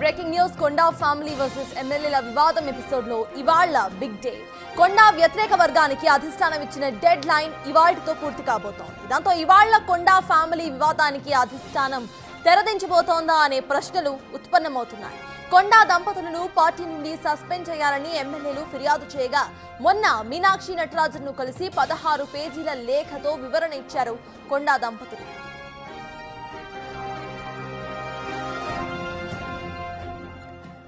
Breaking news కొండా family versus ఎమ్మెల్యేల వివాదం episode లో ఇవాళ బిగ్ డే. కొండా వ్యతిరేక వర్గానికి అధిష్టానం ఇచ్చిన డెడ్ లైన్ ఇవాళ్టితో పూర్తి కాబోతోంది. దాంతో ఇవాళ కొండా ఫ్యామిలీ వివాదానికి అధిష్టానం తెరదించబోతోందా అనే ప్రశ్నలు ఉత్పన్నమవుతున్నాయి. కొండా దంపతులను పార్టీ నుండి సస్పెండ్ చేయాలని ఎమ్మెల్యేలు ఫిర్యాదు చేయగా మొన్న మీనాక్షి నటరాజన్ను కలిసి 16 పేజీల లేఖతో వివరణ ఇచ్చారు కొండా దంపతులు.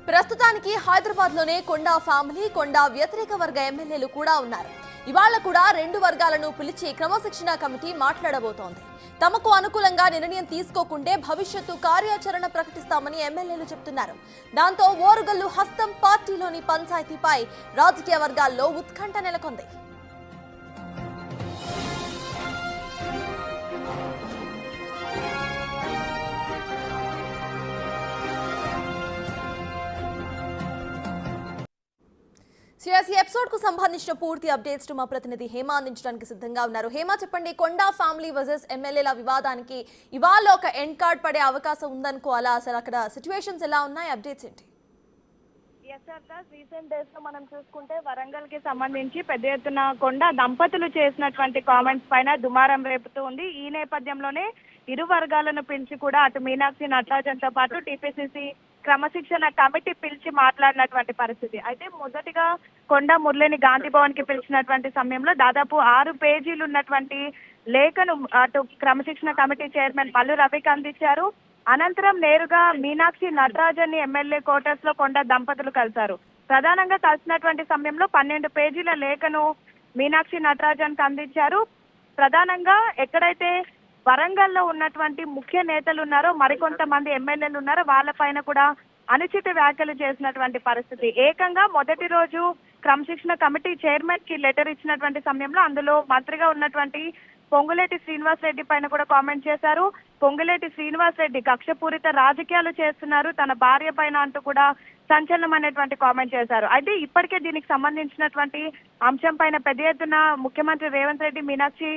ప్రస్తుతానికి హైదరాబాద్ లోనే కొండా ఫ్యామిలీ, కొండా వ్యతిరేక వర్గ ఎమ్మెల్యేలు కూడా ఉన్నారు. ఇవాళ కూడా రెండు వర్గాలను పిలిచి క్రమశిక్షణ కమిటీ మాట్లాడబోతోంది. తమకు అనుకూలంగా నిర్ణయం తీసుకోకుంటే భవిష్యత్తు కార్యాచరణ ప్రకటిస్తామని ఎమ్మెల్యేలు చెబుతున్నారు. దాంతో ఓరుగల్లు హస్తం పార్టీలోని పంచాయతీపై రాజకీయ వర్గాల్లో ఉత్కంఠ నెలకొంది. ఈ ఎపిసోడ్ కు సంబంధించిన పూర్తి అప్డేట్స్ మా ప్రతినిధి హేమ అందించడానికి సిద్ధంగా ఉన్నారు. హేమ, చెప్పండి, కొండా ఫ్యామిలీ వర్సెస్ ఎమ్మెల్యేల వివాదానికి ఇవాళ ఒక ఎండ్ కార్డ్ పడే అవకాశం ఉందనుకోవాలా? అసలు అక్కడ సిచ్యువేషన్స్ ఎలా ఉన్నాయి? అప్డేట్స్ ఏంటి? రీసెంట్ డేస్ లో మనం చూసుకుంటే వరంగల్ కి సంబంధించి పెద్ద ఎత్తున కొండా దంపతులు చేసినటువంటి కామెంట్స్ పైన దుమారం రేపుతూ ఉంది. ఈ నేపథ్యంలోనే ఇరు వర్గాలను పిలిచి కూడా అటు మీనాక్షి నటరాజన్ తో పాటు టీపీసీసీ క్రమశిక్షణ కమిటీ పిలిచి మాట్లాడినటువంటి పరిస్థితి. అయితే మొదటిగా కొండా మురళిని గాంధీ భవన్ కి పిలిచినటువంటి సమయంలో దాదాపు 6 పేజీలు ఉన్నటువంటి లేఖను అటు క్రమశిక్షణ కమిటీ చైర్మన్ మల్లు రవికి అందించారు. అనంతరం నేరుగా మీనాక్షి నటరాజన్ ఎమ్మెల్యే క్వార్టర్స్ లో కొండా దంపతులు కలిశారు. ప్రధానంగా కలిసినటువంటి సమయంలో 12 పేజీల లేఖను మీనాక్షి నటరాజన్ కి అందించారు. ప్రధానంగా ఎక్కడైతే వరంగల్లో ఉన్నటువంటి ముఖ్య నేతలు ఉన్నారో, మరికొంతమంది ఎమ్మెల్యేలు ఉన్నారో వాళ్ళపైన కూడా అనుచిత వ్యాఖ్యలు చేసినటువంటి పరిస్థితి. ఏకంగా మొదటి రోజు క్రమశిక్షణ కమిటీ చైర్మన్ కి లెటర్ ఇచ్చినటువంటి సమయంలో అందులో మంత్రిగా ఉన్నటువంటి పొంగులేటి శ్రీనివాస్ రెడ్డి పైన కూడా కామెంట్ చేశారు. పొంగులేటి శ్రీనివాస్ రెడ్డి కక్షపూరిత రాజకీయాలు చేస్తున్నారు తన భార్య పైన అంటూ కూడా సంచలనమైనటువంటి కామెంట్ చేశారు. అయితే ఇప్పటికే దీనికి సంబంధించినటువంటి అంశం పైన పెద్ద ఎత్తున ముఖ్యమంత్రి రేవంత్ రెడ్డి, మీనాక్షి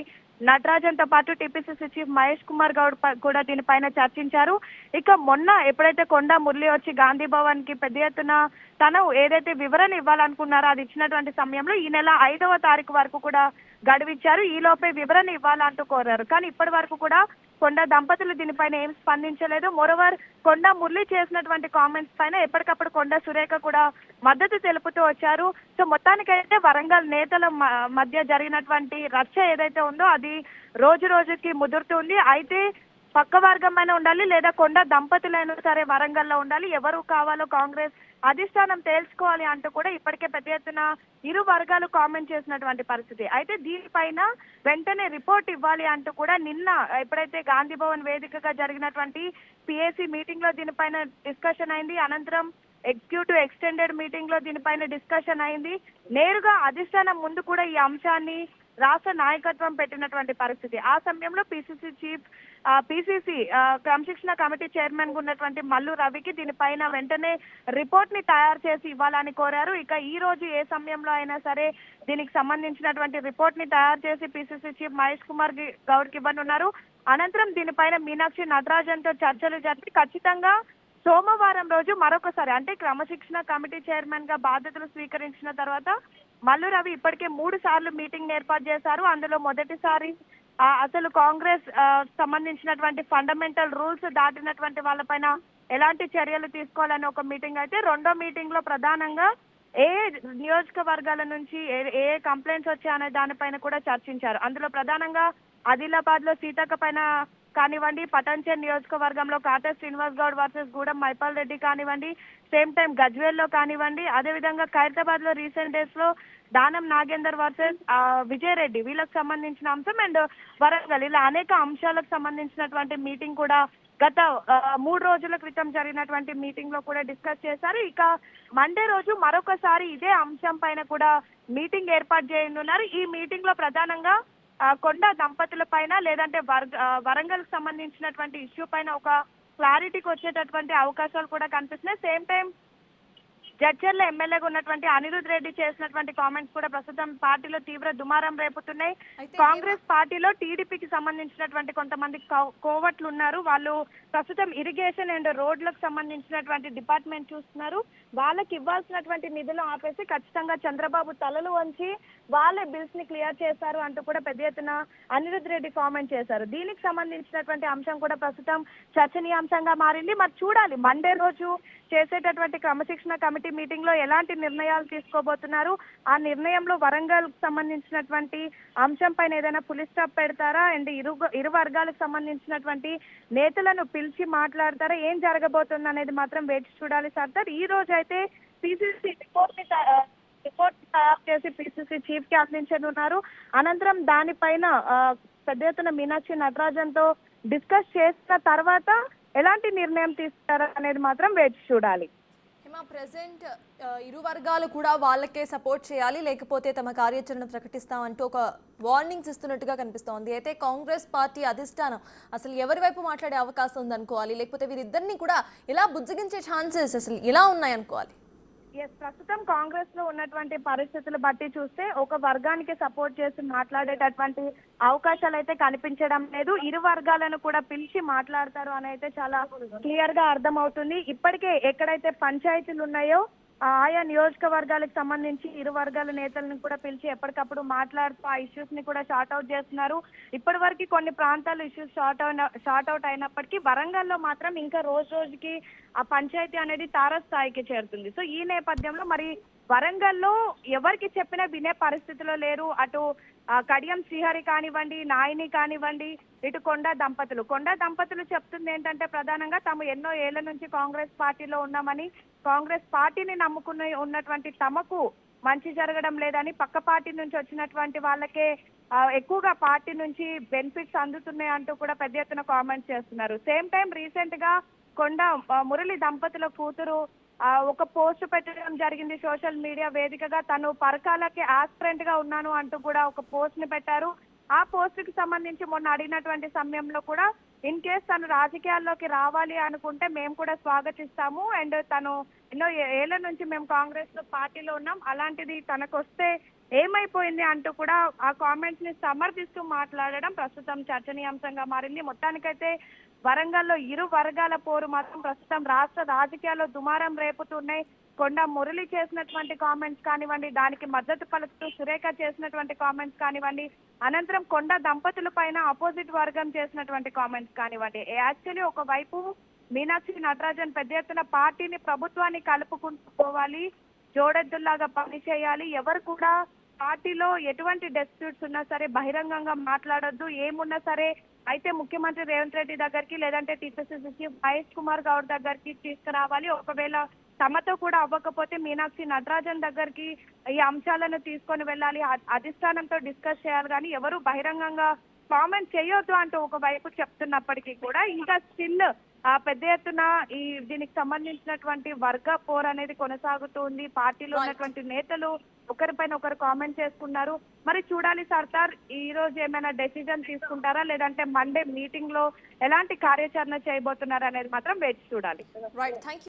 నటరాజన్ తో పాటు టీపీసీసీ చీఫ్ మహేష్ కుమార్ గౌడ్ కూడా దీనిపైన చర్చించారు. ఇక మొన్న ఎప్పుడైతే కొండా మురళి వచ్చి గాంధీ భవన్ కి పెద్ద ఎత్తున తను ఏదైతే వివరణ ఇవ్వాలనుకున్నారో అది ఇచ్చినటువంటి సమయంలో ఈ నెల 5వ తారీఖు వరకు కూడా గడువిచ్చారు. ఈ లోపే వివరణ ఇవ్వాలంటూ కోరారు. కానీ ఇప్పటి వరకు కూడా కొండా దంపతులు దీనిపైన ఏం స్పందించలేదు. మోరోవర్ కొండా మురళి చేసినటువంటి కామెంట్స్ పైన ఎప్పటికప్పుడు కొండా సురేఖ కూడా మద్దతు తెలుపుతూ వచ్చారు. సో మొత్తానికైతే వరంగల్ నేతల మధ్య జరిగినటువంటి రచ్చ ఏదైతే ఉందో అది రోజు రోజుకి ముదురుతుంది. అయితే పక్క వర్గమైనా ఉండాలి లేదా కొండా దంపతులైనా సరే వరంగల్లో ఉండాలి, ఎవరు కావాలో కాంగ్రెస్ అధిష్టానం తేల్చుకోవాలి అంటూ కూడా ఇప్పటికే పెద్ద ఎత్తున ఇరు వర్గాలు కామెంట్ చేసినటువంటి పరిస్థితి. అయితే దీనిపైన వెంటనే రిపోర్ట్ ఇవ్వాలి అంటూ కూడా నిన్న ఎప్పుడైతే గాంధీ భవన్ వేదికగా జరిగినటువంటి పిఏసీ మీటింగ్ లో దీనిపైన డిస్కషన్ అయింది. అనంతరం ఎగ్జిక్యూటివ్ ఎక్స్టెండెడ్ మీటింగ్ లో దీనిపైన డిస్కషన్ అయింది. నేరుగా అధిష్టానం ముందు కూడా ఈ అంశాన్ని రాష్ట్ర నాయకత్వం పెట్టినటువంటి పరిస్థితి. ఆ సమయంలో పిసిసి క్రమశిక్షణ కమిటీ చైర్మన్ గా ఉన్నటువంటి మల్లు రవికి దీనిపైన వెంటనే రిపోర్ట్ ని తయారు చేసి ఇవ్వాలని కోరారు. ఇక ఈ రోజు ఏ సమయంలో అయినా సరే దీనికి సంబంధించినటువంటి రిపోర్ట్ ని తయారు చేసి పిసిసి చీఫ్ మహేష్ కుమార్ గౌడ్ కి ఇవ్వనున్నారు. అనంతరం దీనిపైన మీనాక్షి నటరాజన్ తో చర్చలు జరిపి ఖచ్చితంగా సోమవారం రోజు మరొకసారి అంటే క్రమశిక్షణ కమిటీ చైర్మన్ గా బాధ్యతలు స్వీకరించిన తర్వాత మల్లు రవి ఇప్పటికే 3 సార్లు మీటింగ్ ఏర్పాటు చేశారు. అందులో మొదటిసారి అసలు కాంగ్రెస్ సంబంధించినటువంటి ఫండమెంటల్ రూల్స్ దాటినటువంటి వాళ్ళపైన ఎలాంటి చర్యలు తీసుకోవాలని ఒక మీటింగ్ అయితే, రెండో మీటింగ్ లో ప్రధానంగా ఏ నియోజకవర్గాల నుంచి ఏ కంప్లైంట్స్ వచ్చాయనే దానిపైన కూడా చర్చించారు. అందులో ప్రధానంగా ఆదిలాబాద్ లో సీతక్క పైన కానివ్వండి, పటాన్చెరు నియోజకవర్గంలో కాటా శ్రీనివాస్ గౌడ్ వర్సెస్ గూడెం మైపాల్ రెడ్డి కానివ్వండి, సేమ్ టైం గజ్వేల్ లో కానివ్వండి, అదేవిధంగా ఖైరతాబాద్ లో రీసెంట్ డేస్ లో దానం నాగేందర్ వర్సెస్ విజయ్ రెడ్డి వీళ్ళకి సంబంధించిన అంశం అండ్ వరంగల్ ఇలా అనేక అంశాలకు సంబంధించినటువంటి మీటింగ్ కూడా గత 3 రోజుల క్రితం జరిగినటువంటి మీటింగ్ లో కూడా డిస్కస్ చేశారు. ఇక మండే రోజు మరొకసారి ఇదే అంశం పైన కూడా మీటింగ్ ఏర్పాటు చేయనున్నారు. ఈ మీటింగ్ లో ప్రధానంగా కొండా దంపతుల పైన లేదంటే వరంగల్ కి సంబంధించినటువంటి ఇష్యూ పైన ఒక క్లారిటీకి వచ్చేటటువంటి అవకాశాలు కూడా కనిపిస్తున్నాయి. సేమ్ టైం జడ్చర్ల ఎమ్మెల్యేగా ఉన్నటువంటి అనిరుద్ రెడ్డి చేసినటువంటి కామెంట్స్ కూడా ప్రస్తుతం పార్టీలో తీవ్ర దుమారం రేపుతున్నాయి. కాంగ్రెస్ పార్టీలో టీడీపీకి సంబంధించినటువంటి కొంతమంది కోవట్లు ఉన్నారు. వాళ్ళు ప్రస్తుతం ఇరిగేషన్ అండ్ రోడ్లకు సంబంధించినటువంటి డిపార్ట్మెంట్ చూస్తున్నారు. వాళ్ళకి ఇవ్వాల్సినటువంటి నిధులు ఆపేసి ఖచ్చితంగా చంద్రబాబు తలలు వంచి వాళ్ళే బిల్స్ ని క్లియర్ చేశారు అంటూ కూడా పెద్ద ఎత్తున అనిరుద్ రెడ్డి కామెంట్ చేశారు. దీనికి సంబంధించినటువంటి అంశం కూడా ప్రస్తుతం చర్చనీయాంశంగా మారింది. మరి చూడాలి మండే రోజు చేసేటటువంటి క్రమశిక్షణ కమిటీ మీటింగ్ లో ఎలాంటి నిర్ణయాలు తీసుకోబోతున్నారు. ఆ నిర్ణయంలో వరంగల్ సంబంధించినటువంటి అంశం పైన ఏదైనా పులి స్టాప్ పెడతారా అండ్ ఇరు వర్గాలకు సంబంధించినటువంటి నేతలను పిలిచి మాట్లాడతారా, ఏం జరగబోతుంది అనేది మాత్రం వేచి చూడాలి. సర్దార్ ఈ రోజు అయితే పిసిసి రిపోర్ట్ తయారు చేసి పిసిసి చీఫ్ కి అందించనున్నారు. అనంతరం దానిపైన పెద్ద ఎత్తున మీనాక్షి నటరాజన్ తో డిస్కస్ చేసిన తర్వాత ఎలాంటి నిర్ణయం తీసుకుంటారా అనేది మాత్రం వేచి చూడాలి. ప్రెసెంట్ ఇరు వర్గాలు కూడా వాళ్ళకే సపోర్ట్ చేయాలి, లేకపోతే తమ కార్యాచరణ ప్రకటిస్తామంటూ ఒక వార్నింగ్స్ ఇస్తున్నట్టుగా కనిపిస్తోంది. అయితే కాంగ్రెస్ పార్టీ అధిష్టానం అసలు ఎవరి వైపు మాట్లాడే అవకాశం ఉందనుకోవాలి, లేకపోతే వీరిద్దరిని కూడా ఇలా బుజ్జగించే ఛాన్సెస్ అసలు ఎలా ఉన్నాయనుకోవాలి? ప్రస్తుతం కాంగ్రెస్ లో ఉన్నటువంటి పరిస్థితులు బట్టి చూస్తే ఒక వర్గానికి సపోర్ట్ చేసి మాట్లాడేటటువంటి అవకాశాలు అయితే కనిపించడం లేదు. ఇరు వర్గాలను కూడా పిలిచి మాట్లాడతారు అని అయితే చాలా క్లియర్ గా అర్థమవుతుంది. ఇప్పటికే ఎక్కడైతే పంచాయతీలు ఉన్నాయో ఆయా నియోజకవర్గాలకు సంబంధించి ఇరు వర్గాల నేతలను కూడా పిలిచి ఎప్పటికప్పుడు మాట్లాడుతూ ఆ ఇష్యూస్ ని కూడా షార్ట్ అవుట్ చేస్తున్నారు. ఇప్పటి వరకు కొన్ని ప్రాంతాలు ఇష్యూస్ షార్ట్ అవుట్ అయినప్పటికీ వరంగల్లో మాత్రం ఇంకా రోజు రోజుకి ఆ పంచాయతీ అనేది తారస్థాయికి చేరుతుంది. సో ఈ నేపథ్యంలో మరి వరంగల్లో ఎవరికి చెప్పినా వినే పరిస్థితిలో లేరు. అటు కడియం శ్రీహరి కానివ్వండి, నాయని కానివ్వండి, ఇటు కొండా దంపతులు చెప్తుంది ఏంటంటే ప్రధానంగా తాము ఎన్నో ఏళ్ల నుంచి కాంగ్రెస్ పార్టీలో ఉన్నామని, కాంగ్రెస్ పార్టీని నమ్ముకుని ఉన్నటువంటి తమకు మంచి జరగడం లేదని, పక్క పార్టీ నుంచి వచ్చినటువంటి వాళ్ళకే ఎక్కువగా పార్టీ నుంచి బెనిఫిట్స్ అందుతున్నాయి అంటూ కూడా పెద్ద ఎత్తున కామెంట్స్ చేస్తున్నారు. సేమ్ టైం రీసెంట్ గా మురళి దంపతుల కూతురు ఒక పోస్ట్ పెట్టడం జరిగింది సోషల్ మీడియా వేదికగా. తను పరకాలకి ఆస్పిరెంట్ గా ఉన్నాను అంటూ కూడా ఒక పోస్ట్ ని పెట్టారు. ఆ పోస్ట్ కి సంబంధించి మొన్న అడిగినటువంటి సమయంలో కూడా ఇన్ కేస్ తను రాజకీయాల్లోకి రావాలి అనుకుంటే మేము కూడా స్వాగతిస్తాము అండ్ తను ఎన్నో ఏళ్ల నుంచి మేము కాంగ్రెస్ పార్టీలో ఉన్నాం, అలాంటిది తనకు వస్తే ఏమైపోయింది అంటూ కూడా ఆ కామెంట్స్ ని సమర్థిస్తూ మాట్లాడడం ప్రస్తుతం చర్చనీయాంశంగా మారింది. మొత్తానికైతే వరంగల్లో ఇరు వర్గాల పోరు మాత్రం ప్రస్తుతం రాష్ట్ర రాజకీయాల్లో దుమారం రేపుతున్నాయి. కొండా మురళి చేసినటువంటి కామెంట్స్ కానివ్వండి, దానికి మద్దతు పలుకుతూ సురేఖ చేసినటువంటి కామెంట్స్ కానివ్వండి, అనంతరం కొండా దంపతుల పైన అపోజిట్ వర్గం చేసినటువంటి కామెంట్స్ కానివ్వండి. యాక్చువల్లీ ఒకవైపు మీనాక్షి నటరాజన్ పెద్ద ఎత్తున పార్టీని ప్రభుత్వాన్ని కలుపుకుంటూ పోవాలి, జోడెద్దుల్లాగా పని చేయాలి, ఎవరు కూడా పార్టీలో ఎటువంటి డిస్ప్యూట్స్ ఉన్నా సరే బహిరంగంగా మాట్లాడొద్దు, ఏమున్నా సరే అయితే ముఖ్యమంత్రి రేవంత్ రెడ్డి దగ్గరికి లేదంటే టీపీసీసీ చీఫ్ మహేష్ కుమార్ గౌడ్ దగ్గరికి తీసుకురావాలి, ఒకవేళ తమతో కూడా అవ్వకపోతే మీనాక్షి నటరాజన్ దగ్గరికి ఈ అంశాలను తీసుకొని వెళ్ళాలి, అధిష్టానంతో డిస్కస్ చేయాలి, కానీ ఎవరు బహిరంగంగా కామెంట్ చేయొద్దు అంటూ ఒకవైపు చెప్తున్నప్పటికీ కూడా ఇంకా స్టిల్ పెద్ద ఎత్తున దీనికి సంబంధించినటువంటి వర్గ పోర్ అనేది కొనసాగుతూ ఉంది. పార్టీలో ఉన్నటువంటి నేతలు ఒకరిపైన ఒకరు కామెంట్ చేసుకున్నారు. మరి చూడాలి సర్దార్ ఈ రోజు ఏమైనా డెసిజన్ తీసుకుంటారా లేదంటే మండే మీటింగ్ లో ఎలాంటి కార్యాచరణ చేయబోతున్నారా అనేది మాత్రం వేచి చూడాలి.